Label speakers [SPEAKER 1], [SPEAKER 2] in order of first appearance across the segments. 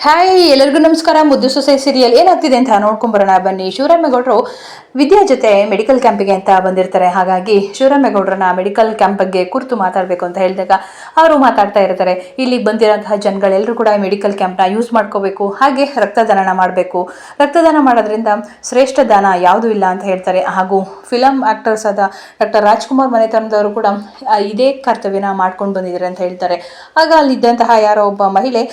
[SPEAKER 1] Hi ಎಲ್ಲರಿಗೂ ನಮಸ್ಕಾರ. ಮುದ್ದು ಸೊಸೆ ಸೀರಿಯಲ್ ಏನಾಗ್ತಿದೆ ಅಂತ ನೋಡ್ಕೊಂಬರೋಣ ಬನ್ನಿ. ಶಿವರಾಮೇಗೌಡರು ವಿದ್ಯಾ ಜೊತೆ ಮೆಡಿಕಲ್ ಕ್ಯಾಂಪಿಗೆ ಅಂತ ಬಂದಿರ್ತಾರೆ. ಹಾಗಾಗಿ ಶಿವರಾಮೇಗೌಡರನ್ನ ಮೆಡಿಕಲ್ ಕ್ಯಾಂಪ್ ಬಗ್ಗೆ ಕುರಿತು ಮಾತಾಡಬೇಕು ಅಂತ ಹೇಳಿದಾಗ ಅವರು ಮಾತಾಡ್ತಾ ಇರ್ತಾರೆ. ಇಲ್ಲಿಗೆ ಬಂದಿರೋಂತಹ ಜನಗಳೆಲ್ಲರೂ ಕೂಡ ಮೆಡಿಕಲ್ ಕ್ಯಾಂಪ್ನ ಯೂಸ್ ಮಾಡ್ಕೋಬೇಕು, ಹಾಗೆ ರಕ್ತದಾನ ಮಾಡಬೇಕು. ರಕ್ತದಾನ ಮಾಡೋದ್ರಿಂದ ಶ್ರೇಷ್ಠ ದಾನ ಯಾವುದೂ ಇಲ್ಲ ಅಂತ ಹೇಳ್ತಾರೆ. ಹಾಗೂ ಫಿಲಮ್ ಆಕ್ಟರ್ಸ್ ಆದ ಡಾಕ್ಟರ್ ರಾಜ್ಕುಮಾರ್ ಮನೆತನದವರು ಕೂಡ ಇದೇ ಕರ್ತವ್ಯನ ಮಾಡ್ಕೊಂಡು ಬಂದಿದ್ದಾರೆ ಅಂತ ಹೇಳ್ತಾರೆ. ಆಗ ಅಲ್ಲಿದ್ದಂತಹ ಯಾರೋ ಒಬ್ಬ ಮಹಿಳೆ,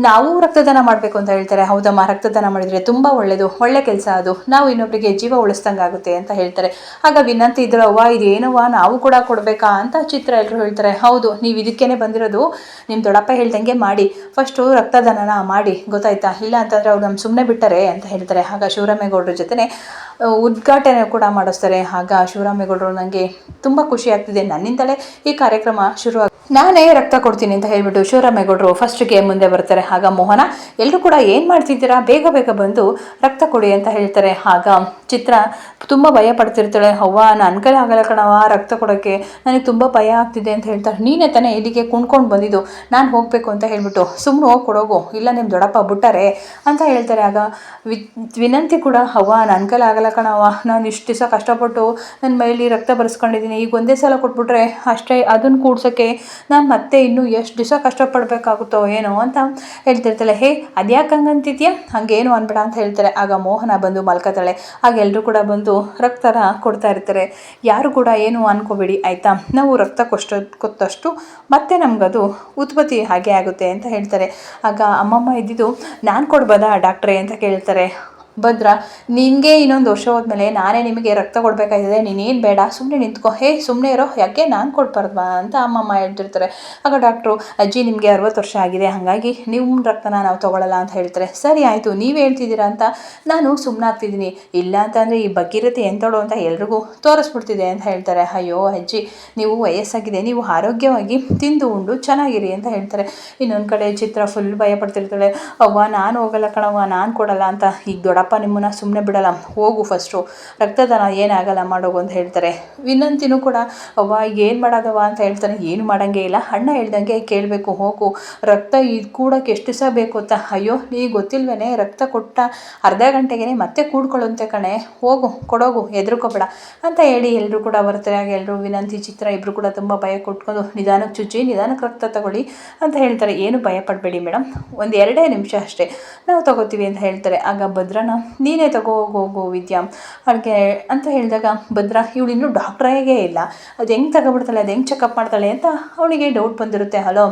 [SPEAKER 1] ನಾವು ರಕ್ತದಾನ ಮಾಡಬೇಕು ಅಂತ ಹೇಳ್ತಾರೆ. ಹೌದಮ್ಮ, ರಕ್ತದಾನ ಮಾಡಿದ್ರೆ ತುಂಬಾ ಒಳ್ಳೇದು, ಒಳ್ಳೆ ಕೆಲಸ, ಅದು ನಾವು ಇನ್ನೊಬ್ಬರಿಗೆ ಜೀವ ಉಳಿಸ್ದಂಗೆ ಆಗುತ್ತೆ ಅಂತ ಹೇಳ್ತಾರೆ. ಆಗ ವಿನಂತಿ ಇದ್ರು, ಅವ್ವ ಇದೇನವ್ವ ನಾವು ಕೂಡ ಕೊಡ್ಬೇಕಾ ಅಂತ ಚಿತ್ರ ಎಲ್ಲರೂ ಹೇಳ್ತಾರೆ. ಹೌದು, ನೀವು ಇದಕ್ಕೇನೆ ಬಂದಿರೋದು, ನಿಮ್ಮ ದೊಡ್ಡಪ್ಪ ಹೇಳ್ದಂಗೆ ಮಾಡಿ, ಫಸ್ಟು ರಕ್ತದಾನನ ಮಾಡಿ, ಗೊತ್ತಾಯ್ತಾ? ಇಲ್ಲ ಅಂತಂದ್ರೆ ಅವ್ರು ನಮ್ಮ ಸುಮ್ಮನೆ ಬಿಟ್ಟರೆ ಅಂತ ಹೇಳ್ತಾರೆ. ಆಗ ಶಿವರಾಮೇಗೌಡರ ಜೊತೆನೆ ಉದ್ಘಾಟನೆ ಕೂಡ ಮಾಡಿಸ್ತಾರೆ. ಆಗ ಶಿವರಾಮೇಗೌಡರು ನನಗೆ ತುಂಬ ಖುಷಿ ಆಗ್ತಿದೆ, ನನ್ನಿಂದಲೇ ಈ ಕಾರ್ಯಕ್ರಮ ಶುರು ನಾನೇ ರಕ್ತ ಕೊಡ್ತೀನಿ ಅಂತ ಹೇಳ್ಬಿಟ್ಟು ಶಿವರಾಮೇಗೌಡರು ಫಸ್ಟ್ಗೆ ಮುಂದೆ ಬರ್ತಾರೆ. ಆಗ ಮೋಹನ, ಎಲ್ಲರೂ ಕೂಡ ಏನು ಮಾಡ್ತಿದ್ದೀರಾ, ಬೇಗ ಬೇಗ ಬಂದು ರಕ್ತ ಕೊಡಿ ಅಂತ ಹೇಳ್ತಾರೆ. ಆಗ ಚಿತ್ರ ತುಂಬ ಭಯ ಪಡ್ತಿರ್ತಾಳೆ. ಅವ್ವ ನನ್ನ ಕೈಲಿ ಆಗಲ್ಲ ಕಣವ ರಕ್ತ ಕೊಡೋಕ್ಕೆ, ನನಗೆ ತುಂಬ ಭಯ ಆಗ್ತಿದೆ ಅಂತ ಹೇಳ್ತಾರೆ. ನೀನೇ ತಾನೇ ಇಲ್ಲಿಗೆ ಕುಣ್ಕೊಂಡು ಬಂದಿದ್ದು, ನಾನು ಹೋಗಬೇಕು ಅಂತ ಹೇಳ್ಬಿಟ್ಟು ಸುಮ್ಮನೆ ಹೋಗಿ ಕೊಡೋಗು, ಇಲ್ಲ ನಿಮ್ಮ ದೊಡ್ಡಪ್ಪ ಬಿಟ್ಟಾರೆ ಅಂತ ಹೇಳ್ತಾರೆ. ಆಗ ವಿನಂತಿ ಕೂಡ, ಅವ್ವ ನನ್ನ ಕೈಲಿ ಆಗಲ್ಲ ಕಣವ, ನಾನು ಇಷ್ಟು ದಿವಸ ಕಷ್ಟಪಟ್ಟು ನನ್ನ ಮೈಲಿ ರಕ್ತ ಬರೆಸ್ಕೊಂಡಿದ್ದೀನಿ, ಈಗ ಒಂದೇ ಸಲ ಕೊಟ್ಬಿಟ್ರೆ ಅಷ್ಟೇ, ಅದನ್ನು ಕೂಡ್ಸೋಕ್ಕೆ ನಾನು ಮತ್ತೆ ಇನ್ನೂ ಎಷ್ಟು ದಿವಸ ಕಷ್ಟಪಡಬೇಕಾಗುತ್ತೋ ಏನೋ ಅಂತ ಹೇಳ್ತಿರ್ತಾಳೆ. ಹೇ ಅದ್ಯಾಕೆ ಹಂಗಂತಿದ್ಯಾ, ಹಂಗೇನು ಅನ್ಬೇಡ ಅಂತ ಹೇಳ್ತಾರೆ. ಆಗ ಮೋಹನ ಬಂದು ಮಲ್ಕೋತಾಳೆ. ಆಗ ಎಲ್ಲರೂ ಕೂಡ ಬಂದು ರಕ್ತನ ಕೊಡ್ತಾ ಇರ್ತಾರೆ. ಯಾರು ಕೂಡ ಏನು ಅನ್ಕೋಬೇಡಿ ಆಯಿತಾ, ನಾವು ರಕ್ತ ಕೊಟ್ಟಷ್ಟು ಮತ್ತೆ ನಮಗದು ಉತ್ಪತ್ತಿ ಹಾಗೆ ಆಗುತ್ತೆ ಅಂತ ಹೇಳ್ತಾರೆ. ಆಗ ಅಮ್ಮಮ್ಮ ಇದ್ದಿದ್ದು, ನಾನು ಕೊಡ್ಬೋದಾ ಡಾಕ್ಟ್ರೇ ಅಂತ ಕೇಳ್ತಾರೆ. ಭದ್ರ, ನಿನಗೆ ಇನ್ನೊಂದು ವರ್ಷ ಹೋದ್ಮೇಲೆ ನಾನೇ ನಿಮಗೆ ರಕ್ತ ಕೊಡಬೇಕಾಗಿದೆ, ನೀನೇನು ಬೇಡ ಸುಮ್ಮನೆ ನಿಂತ್ಕೋ, ಹೇ ಸುಮ್ಮನೆ ಇರೋ, ಯಾಕೆ ನಾನು ಕೊಡ್ಬಾರ್ದಾ ಅಂತ ಅಮ್ಮಮ್ಮ ಹೇಳ್ತಿರ್ತಾರೆ. ಆಗ ಡಾಕ್ಟ್ರು, ಅಜ್ಜಿ ನಿಮಗೆ 60 ವರ್ಷ ಆಗಿದೆ, ಹಾಗಾಗಿ ನಿಮ್ಮ ರಕ್ತನ ನಾವು ತೊಗೊಳ್ಳಲ್ಲ ಅಂತ ಹೇಳ್ತಾರೆ. ಸರಿ ಆಯಿತು, ನೀವು ಹೇಳ್ತಿದ್ದೀರಾ ಅಂತ ನಾನು ಸುಮ್ಮನಾಗ್ತಿದ್ದೀನಿ, ಇಲ್ಲ ಅಂತಂದರೆ ಈ ಭಗೀರಥಿ ಎಂತೋಳು ಅಂತ ಎಲ್ರಿಗೂ ತೋರಿಸ್ಬಿಡ್ತಿದೆ ಅಂತ ಹೇಳ್ತಾರೆ. ಅಯ್ಯೋ ಅಜ್ಜಿ, ನೀವು ವಯಸ್ಸಾಗಿದೆ, ನೀವು ಆರೋಗ್ಯವಾಗಿ ತಿಂದು ಉಂಡು ಚೆನ್ನಾಗಿರಿ ಅಂತ ಹೇಳ್ತಾರೆ. ಇನ್ನೊಂದು ಕಡೆ ಚಿತ್ರ ಫುಲ್ ಭಯ ಪಡ್ತಿರ್ತಾಳೆ. ಅವ್ವ ನಾನು ಹೋಗಲ್ಲ ಕಣವ್ವ, ನಾನು ಕೊಡಲ್ಲ ಅಂತ. ಈಗ ದೊಡ್ಡಪ್ಪ ನಿಮ್ಮನ್ನ ಸುಮ್ಮನೆ ಬಿಡಲ್ಲ, ಹೋಗು ಫಸ್ಟು ರಕ್ತದಾನ ಏನಾಗಲ್ಲ ಮಾಡೋಗು ಅಂತ ಹೇಳ್ತಾರೆ. ವಿನಂತಿನೂ ಕೂಡ, ಅವ್ವ ಏನು ಮಾಡೋದವ ಅಂತ ಹೇಳ್ತಾನೆ. ಏನು ಮಾಡೋಂಗೇ ಇಲ್ಲ, ಅಣ್ಣ ಹೇಳ್ದಂಗೆ ಕೇಳಬೇಕು, ಹೋಗು, ರಕ್ತ ಇದು ಕೂಡೋಕ್ಕೆ ಎಷ್ಟು ದಿವಸ ಬೇಕು ಅಂತ. ಅಯ್ಯೋ ನೀ ಗೊತ್ತಿಲ್ವೇನೆ, ರಕ್ತ ಕೊಟ್ಟ ಅರ್ಧ ಗಂಟೆಗೆ ಮತ್ತೆ ಕೂಡ್ಕೊಳ್ಳುವಂತೆ ಕಣೆ, ಹೋಗು ಕೊಡೋಗು, ಹೆದರ್ಕೋಬೇಡ ಅಂತ ಹೇಳಿ ಎಲ್ಲರೂ ಕೂಡ ಬರ್ತಾರೆ. ಆಗ ಎಲ್ಲರೂ ವಿನಂತಿ ಚಿತ್ರ ಇಬ್ಬರು ಕೂಡ ತುಂಬ ಭಯ ಕೊಟ್ಕೊಂಡು, ನಿಧಾನಕ್ಕೆ ಚುಚ್ಚಿ ನಿಧಾನಕ್ಕೆ ರಕ್ತ ತಗೊಳ್ಳಿ ಅಂತ ಹೇಳ್ತಾರೆ. ಏನು ಭಯ ಪಡಬೇಡಿ ಮೇಡಮ್, ಒಂದು 2 ನಿಮಿಷ ಅಷ್ಟೇ, ನಾವು ತಗೋತೀವಿ ಅಂತ ಹೇಳ್ತಾರೆ. ಆಗ ಭದ್ರನ, ನೀನೇ ಹೋಗು ವಿದ್ಯಾ ಹಾಗೆ ಅಂತ ಹೇಳಿದಾಗ ಭದ್ರ, ಇವಳು ಇನ್ನೂ ಡಾಕ್ಟ್ರಾಗೇ ಇಲ್ಲ, ಅದು ಹೆಂಗೆ ತಗೊಬಿಡ್ತಾಳೆ, ಅದು ಹೆಂಗೆ ಚೆಕಪ್ ಮಾಡ್ತಾಳೆ ಅಂತ ಅವಳಿಗೆ ಡೌಟ್ ಬಂದಿರುತ್ತೆ. ಹಲೋ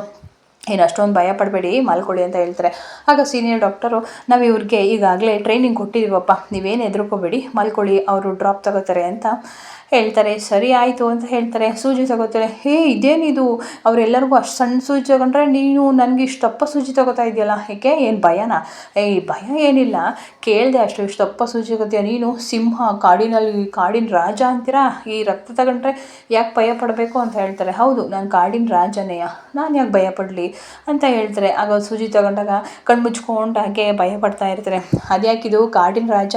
[SPEAKER 1] ಏನು ಅಷ್ಟೊಂದು ಭಯ ಪಡಬೇಡಿ, ಮಲ್ಕೊಳ್ಳಿ ಅಂತ ಹೇಳ್ತಾರೆ. ಆಗ ಸೀನಿಯರ್ ಡಾಕ್ಟರು, ನಾವು ಇವ್ರಿಗೆ ಈಗಾಗಲೇ ಟ್ರೈನಿಂಗ್ ಕೊಟ್ಟಿದ್ದೀವಪ್ಪ, ನೀವೇನು ಹೆದರ್ಕೋಬೇಡಿ, ಮಲ್ಕೊಳ್ಳಿ, ಅವರು ಡ್ರಾಪ್ ತಗೋತಾರೆ ಅಂತ ಹೇಳ್ತಾರೆ. ಸರಿ ಆಯಿತು ಅಂತ ಹೇಳ್ತಾರೆ. ಸೂಜಿ ತಗೋತಾರೆ. ಹೇ ಇದೇನಿದು, ಅವರೆಲ್ಲರಿಗೂ ಅಷ್ಟು ಸಣ್ಣ ಸೂಜಿ ತಗೊಂಡ್ರೆ ನೀನು ನನಗೆ ಇಷ್ಟಪ್ಪ ಸೂಜಿ ತಗೋತಾ ಇದೆಯಲ್ಲ, ಏಕೆ ಏನು ಭಯನಾ? ಭಯ ಏನಿಲ್ಲ, ಕೇಳಿದೆ ಅಷ್ಟು, ಇಷ್ಟಪ್ಪ ಸೂಜಿ ತಗೋತೀಯ ನೀನು, ಸಿಂಹ ಕಾಡಿನಲ್ಲಿ ಕಾಡಿನ ರಾಜ ಅಂತೀರಾ, ಈ ರಕ್ತ ತಗೊಂಡ್ರೆ ಯಾಕೆ ಭಯ ಪಡಬೇಕು ಅಂತ ಹೇಳ್ತಾರೆ. ಹೌದು, ನಾನು ಕಾಡಿನ ರಾಜನೆಯ, ನಾನು ಯಾಕೆ ಭಯ ಪಡಲಿ ಅಂತ ಹೇಳ್ತಾರೆ. ಆಗ ಸೂಜಿ ತಗೊಂಡಾಗ ಕಣ್ಮುಚ್ಕೊಂಡು ಹಾಗೆ ಭಯ ಪಡ್ತಾ ಇರ್ತಾರೆ. ಅದ್ಯಾಕಿದು ಕಾಡಿನ ರಾಜ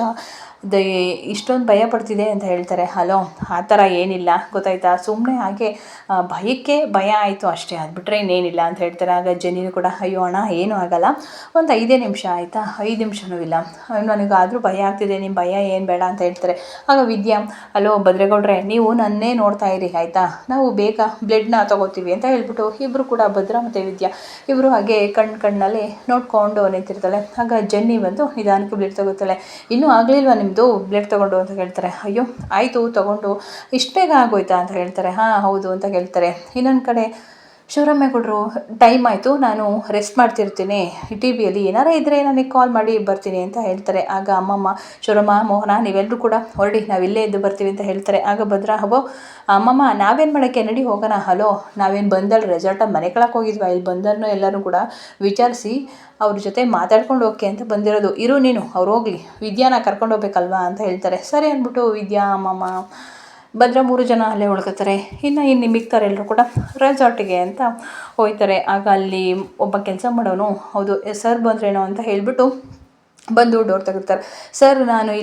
[SPEAKER 1] ಇಷ್ಟೊಂದು ಭಯ ಪಡ್ತಿದೆ ಅಂತ ಹೇಳ್ತಾರೆ. ಹಲೋ ಆ ಥರ ಏನಿಲ್ಲ, ಗೊತ್ತಾಯ್ತಾ, ಸುಮ್ಮನೆ ಹಾಗೆ ಭಯಕ್ಕೆ ಭಯ ಆಯಿತು ಅಷ್ಟೇ, ಅದು ಬಿಟ್ಟರೆ ಇನ್ನೇನಿಲ್ಲ ಅಂತ ಹೇಳ್ತಾರೆ. ಆಗ ಜನಿನೂ ಕೂಡ, ಅಯ್ಯೋ ಅಣ್ಣ ಏನೂ ಆಗಲ್ಲ, ಒಂದು 5 ನಿಮಿಷ ಆಯಿತಾ, 5 ನಿಮಿಷನೂ ಇಲ್ಲ, ನನಗಾದರೂ ಭಯ ಆಗ್ತಿದೆ, ನಿಮ್ಮ ಭಯ ಏನು ಬೇಡ ಅಂತ ಹೇಳ್ತಾರೆ. ಆಗ ವಿದ್ಯಾ, ಹಲೋ ಭದ್ರೇಗೌಡ್ರೆ, ನೀವು ನನ್ನೇ ನೋಡ್ತಾ ಇರಿ ಆಯಿತಾ, ನಾವು ಬೇಗ ಬ್ಲಡ್ನ ತೊಗೋತೀವಿ ಅಂತ ಹೇಳ್ಬಿಟ್ಟು ಇಬ್ಬರು ಕೂಡ, ಭದ್ರ ಮತ್ತು ವಿದ್ಯಾ ಇಬ್ಬರು ಹಾಗೆ ಕಣ್ಣಲ್ಲಿ ನೋಡ್ಕೊಂಡು ನಿಂತಿರ್ತಾಳೆ. ಆಗ ಜನ್ನಿ ಬಂದು ನಿಧಾನಕ್ಕೆ ಬ್ಲಡ್ ತಗೋತಾಳೆ. ಇನ್ನೂ ಆಗಲಿಲ್ವ ನಿಮ್ಮದು ಬ್ಲಡ್ ತೊಗೊಂಡು ಅಂತ ಹೇಳ್ತಾರೆ. ಅಯ್ಯೋ ಆಯಿತು ತೊಗೊಂಡು, ಇಷ್ಟು ಬೇಗ ಆಗೋಯ್ತಾ ಅಂತ ಹೇಳ್ತಾರೆ. ಹಾಂ ಹೌದು ಅಂತ ಹೇಳ್ತಾರೆ. ಇನ್ನೊಂದು ಕಡೆ ಶಿವರಾಮೇಗೌಡರು, ಟೈಮ್ ಆಯಿತು, ನಾನು ರೆಸ್ಟ್ ಮಾಡ್ತಿರ್ತೀನಿ, ಟಿ ವಿಯಲ್ಲಿ ಏನಾರ ಇದ್ದರೆ ನನಗೆ ಕಾಲ್ ಮಾಡಿ ಬರ್ತೀನಿ ಅಂತ ಹೇಳ್ತಾರೆ. ಆಗ ಅಮ್ಮಮ್ಮ, ಶಿವರಾಮ, ಮೋಹನ ನೀವೆಲ್ಲರೂ ಕೂಡ ಹೊರಡಿ, ನಾವಿಲ್ಲೇ ಎದ್ದು ಬರ್ತೀವಿ ಅಂತ ಹೇಳ್ತಾರೆ. ಆಗ ಭದ್ರ, ಹಬೋ ಅಮ್ಮಮ್ಮ ನಾವೇನು ಮಾಡೋಕ್ಕೆ, ನಡಿ ಹೋಗೋಣ. ಹಲೋ ನಾವೇನು ಬಂದಳು ರೆಸಾರ್ಟಾಗಿ ಮನೆ ಕಳಕ್ಕೆ ಹೋಗಿದ್ವಾ, ಇಲ್ಲಿ ಬಂದರನ್ನು ಎಲ್ಲರೂ ಕೂಡ ವಿಚಾರಿಸಿ ಅವ್ರ ಜೊತೆ ಮಾತಾಡ್ಕೊಂಡು ಹೋಗಿ ಅಂತ ಬಂದಿರೋದು, ಇರು ನೀನು ಅವ್ರು ಹೋಗಲಿ, ವಿದ್ಯಾನ ಕರ್ಕೊಂಡು ಹೋಗ್ಬೇಕಲ್ವಾ ಅಂತ ಹೇಳ್ತಾರೆ. ಸರಿ ಅಂದ್ಬಿಟ್ಟು ವಿದ್ಯಾ, ಅಮ್ಮಮ್ಮ, ಭದ್ರ 3 ಜನ ಅಲ್ಲೇ ಉಳ್ಕೋತಾರೆ. ಇನ್ನು ಮಿಕ್ತಾರೆ ಎಲ್ಲರೂ ಕೂಡ ರೆಸಾರ್ಟಿಗೆ ಅಂತ ಹೋಗ್ತಾರೆ. ಆಗ ಅಲ್ಲಿ ಒಬ್ಬ ಕೆಲಸ ಮಾಡೋನು, ಹೌದು ಸರ್ ಬಂದ್ರೇನೋ ಅಂತ ಹೇಳಿಬಿಟ್ಟು ಬಂದು ಡೋರ್ ತೆಗಿರ್ತಾರೆ. ಸರ್ ನಾನು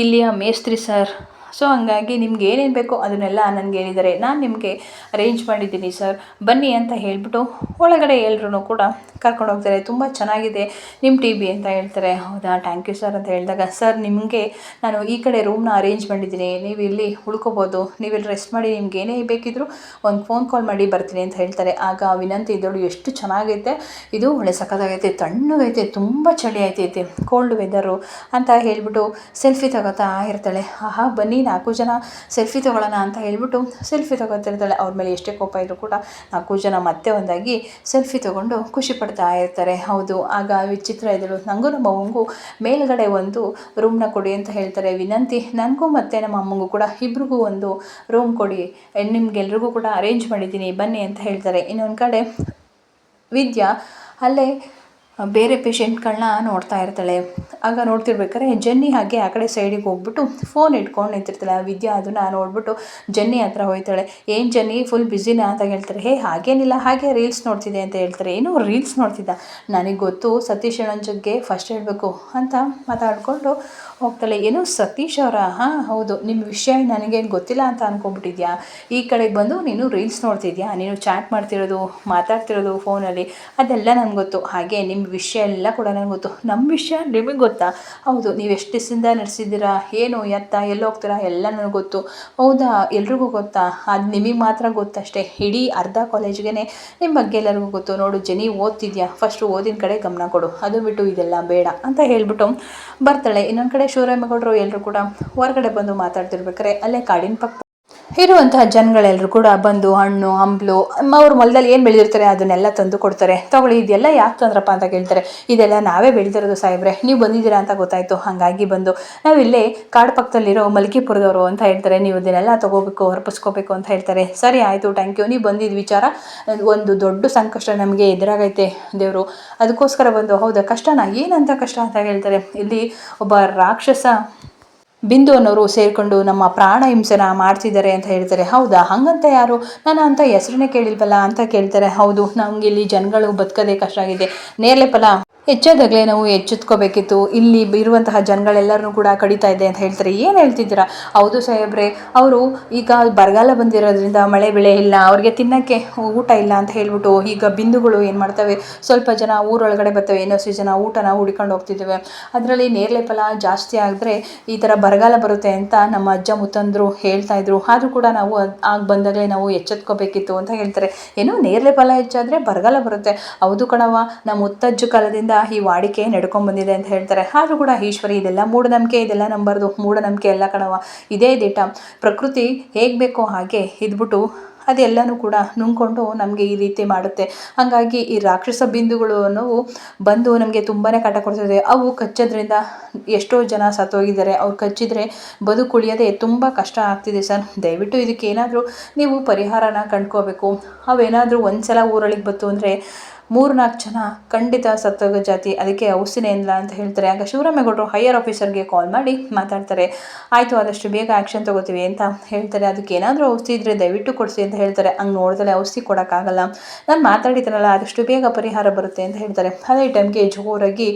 [SPEAKER 1] ಇಲ್ಲಿಯ ಮೇಸ್ತ್ರಿ ಸರ್, ಸೊ ಹಂಗಾಗಿ ನಿಮ್ಗೆ ಏನೇನು ಬೇಕೋ ಅದನ್ನೆಲ್ಲ ನನಗೆ ಹೇಳಿದ್ದಾರೆ. ನಾನು ನಿಮಗೆ ಅರೇಂಜ್ ಮಾಡಿದ್ದೀನಿ ಸರ್, ಬನ್ನಿ ಅಂತ ಹೇಳಿಬಿಟ್ಟು ಒಳಗಡೆ ಎಲ್ಲರೂ ಕೂಡ ಕರ್ಕೊಂಡು ಹೋಗ್ತಾರೆ. ತುಂಬ ಚೆನ್ನಾಗಿದೆ ನಿಮ್ಮ ಟಿ ಬಿ ಅಂತ ಹೇಳ್ತಾರೆ. ಹೌದಾ, ಥ್ಯಾಂಕ್ ಯು ಸರ್ ಅಂತ ಹೇಳಿದಾಗ, ಸರ್ ನಿಮಗೆ ನಾನು ಈ ಕಡೆ ರೂಮ್ನ ಅರೇಂಜ್ ಮಾಡಿದ್ದೀನಿ, ನೀವು ಇಲ್ಲಿ ಉಳ್ಕೋಬೋದು, ನೀವು ಇಲ್ಲಿ ರೆಸ್ಟ್ ಮಾಡಿ, ನಿಮ್ಗೆ ಏನೇ ಬೇಕಿದ್ದರೂ ಒಂದು ಫೋನ್ ಕಾಲ್ ಮಾಡಿ ಬರ್ತೀನಿ ಅಂತ ಹೇಳ್ತಾರೆ. ಆಗ ವಿನಂತಿ ಇದ್ದೋಳು, ಎಷ್ಟು ಚೆನ್ನಾಗೈತೆ ಇದು, ಒಳ್ಳೆ ಸಖತ್ತಾಗೈತೆ, ತಣ್ಣಗೈತೆ, ತುಂಬ ಚಳಿ ಆಯ್ತೈತೆ, ಕೋಲ್ಡ್ ವೆದರು ಅಂತ ಹೇಳಿಬಿಟ್ಟು ಸೆಲ್ಫಿ ತಗೋತಾ ಇರ್ತಾಳೆ. ಆಹಾ ಬನ್ನಿ 4 ಜನ ಸೆಲ್ಫಿ ತೊಗೊಳ್ಳೋಣ ಅಂತ ಹೇಳ್ಬಿಟ್ಟು ಸೆಲ್ಫಿ ತೊಗೊತಿರ್ತಾಳೆ. ಅವ್ರ ಮೇಲೆ ಎಷ್ಟೇ ಕೋಪ ಇದ್ದರೂ ಕೂಡ 4 ಜನ ಮತ್ತೆ ಒಂದಾಗಿ ಸೆಲ್ಫಿ ತೊಗೊಂಡು ಖುಷಿ ಪಡ್ತಾ ಇರ್ತಾರೆ. ಹೌದು, ಆಗ ವಿಚಿತ್ರ ಇದ್ದರು, ನನಗೂ ನಮ್ಮ ಅಮ್ಮಂಗೂ ಮೇಲ್ಗಡೆ ಒಂದು ರೂಮ್ನ ಕೊಡಿ ಅಂತ ಹೇಳ್ತಾರೆ. ವಿನಂತಿ, ನನಗೂ ಮತ್ತು ನಮ್ಮ ಅಮ್ಮಂಗೂ ಕೂಡ ಇಬ್ರಿಗೂ ಒಂದು ರೂಮ್ ಕೊಡಿ, ನಿಮ್ಗೆಲ್ರಿಗೂ ಕೂಡ ಅರೇಂಜ್ ಮಾಡಿದ್ದೀನಿ ಬನ್ನಿ ಅಂತ ಹೇಳ್ತಾರೆ. ಇನ್ನೊಂದು ಕಡೆ ವಿದ್ಯಾ ಅಲ್ಲೇ ಬೇರೆ ಪೇಷೆಂಟ್ಗಳನ್ನ ನೋಡ್ತಾ ಇರ್ತಾಳೆ. ಆಗ ನೋಡ್ತಿರ್ಬೇಕಾದ್ರೆ ಜೆನ್ನಿ ಹಾಗೆ ಆ ಕಡೆ ಸೈಡಿಗೆ ಹೋಗ್ಬಿಟ್ಟು ಫೋನ್ ಇಟ್ಕೊಂಡು ನಿಂತಿರ್ತಾಳೆ. ವಿದ್ಯಾ ಅದನ್ನು ನೋಡ್ಬಿಟ್ಟು ಜೆನ್ನಿ ಹತ್ರ ಹೋಗ್ತಾಳೆ. ಏನು ಜೆನ್ನಿ ಫುಲ್ ಬ್ಯುಸಿನಾ ಅಂತ ಹೇಳ್ತಾರೆ. ಹಾಗೇನಿಲ್ಲ, ಹಾಗೆ ರೀಲ್ಸ್ ನೋಡ್ತಿದ್ದೆ ಅಂತ ಹೇಳ್ತಾರೆ. ಏನು ರೀಲ್ಸ್ ನೋಡ್ತಿದ್ದ, ನನಗೆ ಗೊತ್ತು ಸತೀಶ್ ಅಣ್ಣಂಜಗ್ಗೆ ಫಸ್ಟ್ ಹೇಳಬೇಕು ಅಂತ ಮಾತಾಡಿಕೊಂಡು ಹೋಗ್ತಾಳೆ. ಏನು ಸತೀಶ್ ಅವರ? ಹಾಂ ಹೌದು, ನಿಮ್ಮ ವಿಷಯ ನನಗೇನು ಗೊತ್ತಿಲ್ಲ ಅಂತ ಅಂದ್ಕೊಂಡ್ಬಿಟ್ಟಿದ್ಯಾ, ಈ ಕಡೆಗೆ ಬಂದು ನೀನು ರೀಲ್ಸ್ ನೋಡ್ತಿದ್ಯಾ, ನೀನು ಚಾಟ್ ಮಾಡ್ತಿರೋದು ಮಾತಾಡ್ತಿರೋದು ಫೋನಲ್ಲಿ ಅದೆಲ್ಲ ನನಗೆ ಗೊತ್ತು, ಹಾಗೆ ನಿಮ್ಮ ವಿಷಯ ಎಲ್ಲ ಕೂಡ ನನಗೆ ಗೊತ್ತು. ನಮ್ಮ ವಿಷಯ ನಿಮಗೆ ಗೊತ್ತಾ? ಹೌದು, ನೀವು ಎಷ್ಟು ದಿವಸದಿಂದ ನಡೆಸಿದ್ದೀರಾ, ಏನು ಎತ್ತ ಎಲ್ಲಿ ಹೋಗ್ತೀರಾ ಎಲ್ಲ ನನಗೆ ಗೊತ್ತು. ಹೌದಾ, ಎಲ್ರಿಗೂ ಗೊತ್ತಾ? ಅದು ನಿಮಗೆ ಮಾತ್ರ ಗೊತ್ತಷ್ಟೇ, ಇಡೀ ಅರ್ಧ ಕಾಲೇಜ್ಗೆ ನಿಮ್ಮ ಬಗ್ಗೆ ಎಲ್ಲರಿಗೂ ಗೊತ್ತು. ನೋಡು ಜೆನಿ, ಓದ್ತಿದ್ಯಾ, ಫಸ್ಟು ಓದಿನ ಕಡೆ ಗಮನ ಕೊಡು, ಅದು ಬಿಟ್ಟು ಇದೆಲ್ಲ ಬೇಡ ಅಂತ ಹೇಳ್ಬಿಟ್ಟು ಬರ್ತಾಳೆ. ಇನ್ನೊಂದು ಕಡೆ ಶಿವರಾಮೇಗೌಡರು ಎಲ್ಲರೂ ಕೂಡ ಹೊರಗಡೆ ಬಂದು ಮಾತಾಡ್ತಿರ್ಬೇಕಾರೆ ಅಲ್ಲೇ ಕಾಡಿನ ಪಕ್ಕ ಇರುವಂತಹ ಜನಗಳೆಲ್ಲರೂ ಕೂಡ ಬಂದು ಹಣ್ಣು ಹಂಪಲು ಅವ್ರ ಹೊಲದಲ್ಲಿ ಏನು ಬೆಳೆದಿರ್ತಾರೆ ಅದನ್ನೆಲ್ಲ ತಂದು ಕೊಡ್ತಾರೆ. ತಗೊಳ್ಳಿ, ಇದೆಲ್ಲ ಯಾಕೆ ತಂದ್ರಪ್ಪ ಅಂತ ಕೇಳ್ತಾರೆ. ಇದೆಲ್ಲ ನಾವೇ ಬೆಳೆದಿರೋದು ಸಾಹೇಬ್ರೆ, ನೀವು ಬಂದಿದ್ದೀರಾ ಅಂತ ಗೊತ್ತಾಯಿತು, ಹಾಗಾಗಿ ಬಂದು ನಾವು ಇಲ್ಲೇ ಕಾಡು ಪಕ್ಕದಲ್ಲಿರೋ ಮಲ್ಕಿಪುರದವರು ಅಂತ ಹೇಳ್ತಾರೆ, ನೀವು ಇದನ್ನೆಲ್ಲ ತೊಗೋಬೇಕು ಅರ್ಪಿಸ್ಕೋಬೇಕು ಅಂತ ಹೇಳ್ತಾರೆ. ಸರಿ ಆಯಿತು, ಥ್ಯಾಂಕ್ ಯು, ನೀವು ಬಂದಿದ್ದ ವಿಚಾರ ಒಂದು ದೊಡ್ಡ ಸಂಕಷ್ಟ ನಮಗೆ ಎದುರಾಗೈತೆ ದೇವರು, ಅದಕ್ಕೋಸ್ಕರ ಬಂದು. ಹೌದಾ, ಕಷ್ಟನಾ, ಏನಂತ ಕಷ್ಟ ಅಂತ ಹೇಳ್ತಾರೆ. ಇಲ್ಲಿ ಒಬ್ಬ ರಾಕ್ಷಸ ಬಿಂದು ಅನ್ನೋರು ಸೇರಿಕೊಂಡು ನಮ್ಮ ಪ್ರಾಣ ಹಿಂಸೆನ ಮಾಡ್ತಿದ್ದಾರೆ ಅಂತ ಹೇಳ್ತಾರೆ. ಹೌದಾ, ಹಂಗಂತ ಯಾರು? ನಾನು ಅಂತ ಹೆಸರನ್ನೇ ಕೇಳಿಲ್ವಲ್ಲ ಅಂತ ಕೇಳ್ತಾರೆ. ಹೌದು, ನಮ್ಗೆ ಇಲ್ಲಿ ಜನಗಳು ಬದುಕೋದೇ ಕಷ್ಟ ಆಗಿದೆ, ನೇರಳೆ ಫಲ ಹೆಚ್ಚಾದಾಗಲೇ ನಾವು ಎಚ್ಚೆತ್ಕೋಬೇಕಿತ್ತು, ಇಲ್ಲಿ ಇರುವಂತಹ ಜನಗಳೆಲ್ಲರೂ ಕೂಡ ಕಡಿತಾ ಇದೆ ಅಂತ ಹೇಳ್ತಾರೆ. ಏನು ಹೇಳ್ತಿದ್ದೀರಾ? ಹೌದು ಸಾಹೇಬ್ರೆ, ಅವರು ಈಗ ಬರಗಾಲ ಬಂದಿರೋದ್ರಿಂದ ಮಳೆ ಬೆಳೆ ಇಲ್ಲ, ಅವ್ರಿಗೆ ತಿನ್ನೋಕ್ಕೆ ಊಟ ಇಲ್ಲ ಅಂತ ಹೇಳ್ಬಿಟ್ಟು ಈಗ ಬಿಂದುಗಳು ಏನು ಮಾಡ್ತವೆ, ಸ್ವಲ್ಪ ಜನ ಊರೊಳಗಡೆ ಬರ್ತವೆ, ಇನ್ನೊಷ್ಟು ಜನ ಊಟನ ಹುಡ್ಕೊಂಡು ಹೋಗ್ತಿದ್ದೇವೆ. ಅದರಲ್ಲಿ ನೇರಳೆ ಫಲ ಜಾಸ್ತಿ ಆದರೆ ಈ ಥರ ಬರಗಾಲ ಬರುತ್ತೆ ಅಂತ ನಮ್ಮ ಅಜ್ಜ ಮುತ್ತಂದರು ಹೇಳ್ತಾ ಇದ್ರು. ಆದರೂ ಕೂಡ ನಾವು ಆಗ ಬಂದಾಗಲೇ ನಾವು ಎಚ್ಚೆತ್ಕೋಬೇಕಿತ್ತು ಅಂತ ಹೇಳ್ತಾರೆ. ಏನೋ ನೇರಳೆ ಫಲ ಹೆಚ್ಚಾದರೆ ಬರಗಾಲ ಬರುತ್ತೆ? ಹೌದು ಕಣವ, ನಮ್ಮ ಮುತ್ತಜ್ಜು ಕಾಲದಿಂದ ಈ ವಾಡಿಕೆ ನಡ್ಕೊಂಡು ಬಂದಿದೆ ಅಂತ ಹೇಳ್ತಾರೆ. ಆದರೂ ಕೂಡ ಈಶ್ವರಿ, ಇದೆಲ್ಲ ಮೂಢನಂಬಿಕೆ, ಇದೆಲ್ಲ ನಂಬರ್ದು ಮೂಢನಂಬಿಕೆ ಎಲ್ಲ ಕಣವ, ಇದೇ ದಿಟ, ಪ್ರಕೃತಿ ಹೇಗೆ ಬೇಕೋ ಹಾಗೆ ಇದ್ಬಿಟ್ಟು ಅದೆಲ್ಲನೂ ಕೂಡ ನುಂಗ್ಕೊಂಡು ನಮಗೆ ಈ ರೀತಿ ಮಾಡುತ್ತೆ. ಹಾಗಾಗಿ ಈ ರಾಕ್ಷಸ ಬಿಂದುಗಳು ಅನ್ನೋವು ಬಂದು ನಮಗೆ ತುಂಬಾ ಕಾಟ ಕೊಡ್ತಿದೆ. ಅವು ಕಚ್ಚೋದ್ರಿಂದ ಎಷ್ಟೋ ಜನ ಸತ್ತೋಗಿದ್ದಾರೆ. ಅವ್ರು ಕಚ್ಚಿದರೆ ಬದುಕುಳಿಯೋದೇ ತುಂಬ ಕಷ್ಟ ಆಗ್ತಿದೆ ಸರ್, ದಯವಿಟ್ಟು ಇದಕ್ಕೆ ಏನಾದರೂ ನೀವು ಪರಿಹಾರನ ಕಂಡ್ಕೋಬೇಕು. ಅವೇನಾದರೂ ಒಂದು ಸಲ ಊರೊಳಗೆ ಬಂತು ಅಂದರೆ 3-4 ಜನ ಖಂಡಿತ ಸತ್ತೋಗೋ ಜಾತಿ, ಅದಕ್ಕೆ ಔಷಧಿನೇ ಇಲ್ಲ ಅಂತ ಹೇಳ್ತಾರೆ. ಆಗ ಶಿವರಾಮೇಗೌಡರು ಹೈಯರ್ ಆಫೀಸರ್ಗೆ ಕಾಲ್ ಮಾಡಿ ಮಾತಾಡ್ತಾರೆ. ಆಯಿತು, ಆದಷ್ಟು ಬೇಗ ಆ್ಯಕ್ಷನ್ ತೊಗೋತೀವಿ ಅಂತ ಹೇಳ್ತಾರೆ. ಅದಕ್ಕೆ ಏನಾದರೂ ಔಷಧಿ ಇದ್ದರೆ ದಯವಿಟ್ಟು ಕೊಡಿಸಿ ಅಂತ ಹೇಳ್ತಾರೆ. ಹಂಗೆ ನೋಡಿದ್ರೆ ಔಷಧಿ ಕೊಡೋಕ್ಕಾಗಲ್ಲ, ನಾನು ಮಾತಾಡಿದ್ದೀನಲ್ಲ, ಆದಷ್ಟು ಬೇಗ ಪರಿಹಾರ ಬರುತ್ತೆ ಅಂತ ಹೇಳ್ತಾರೆ. ಅದೇ ಟೈಮ್ಗೆ ಜೋರಾಗಿ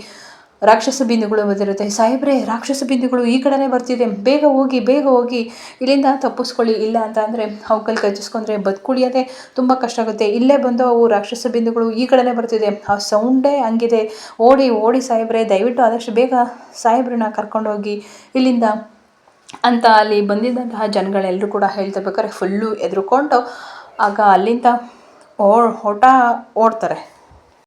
[SPEAKER 1] ರಾಕ್ಷಸ ಬಿಂದುಗಳು ಬಂದಿರುತ್ತೆ. ಸಾಹೇಬ್ರೆ, ರಾಕ್ಷಸ ಬಿಂದುಗಳು ಈ ಕಡೆನೇ ಬರ್ತಿದೆ, ಬೇಗ ಹೋಗಿ ಬೇಗ ಹೋಗಿ ಇಲ್ಲಿಂದ ತಪ್ಪಿಸ್ಕೊಳ್ಳಿ, ಇಲ್ಲ ಅಂತ ಅಂದರೆ ಅವುಕಲ್ಲಿ ಕಚ್ಚಿಸ್ಕೊಂಡ್ರೆ ಬದುಕುಳಿಯೋದೇ ತುಂಬ ಕಷ್ಟ ಆಗುತ್ತೆ. ಇಲ್ಲೇ ಬಂದು ಅವು ರಾಕ್ಷಸ ಬಿಂದುಗಳು ಈ ಕಡೆನೇ ಬರ್ತಿದೆ, ಆ ಸೌಂಡೇ ಹಂಗಿದೆ, ಓಡಿ ಓಡಿ ಸಾಹೇಬ್ರೆ, ದಯವಿಟ್ಟು ಆದಷ್ಟು ಬೇಗ ಸಾಹೇಬ್ರನ್ನ ಕರ್ಕೊಂಡೋಗಿ ಇಲ್ಲಿಂದ ಅಂತ ಅಲ್ಲಿ ಬಂದಿದ್ದಂತಹ ಜನಗಳೆಲ್ಲರೂ ಕೂಡ ಹೇಳ್ತಿರ್ಬೇಕಾದ್ರೆ ಫುಲ್ಲು ಎದ್ರುಕೊಂಡು ಆಗ ಅಲ್ಲಿಂದ ಓಡ್ತಾರೆ.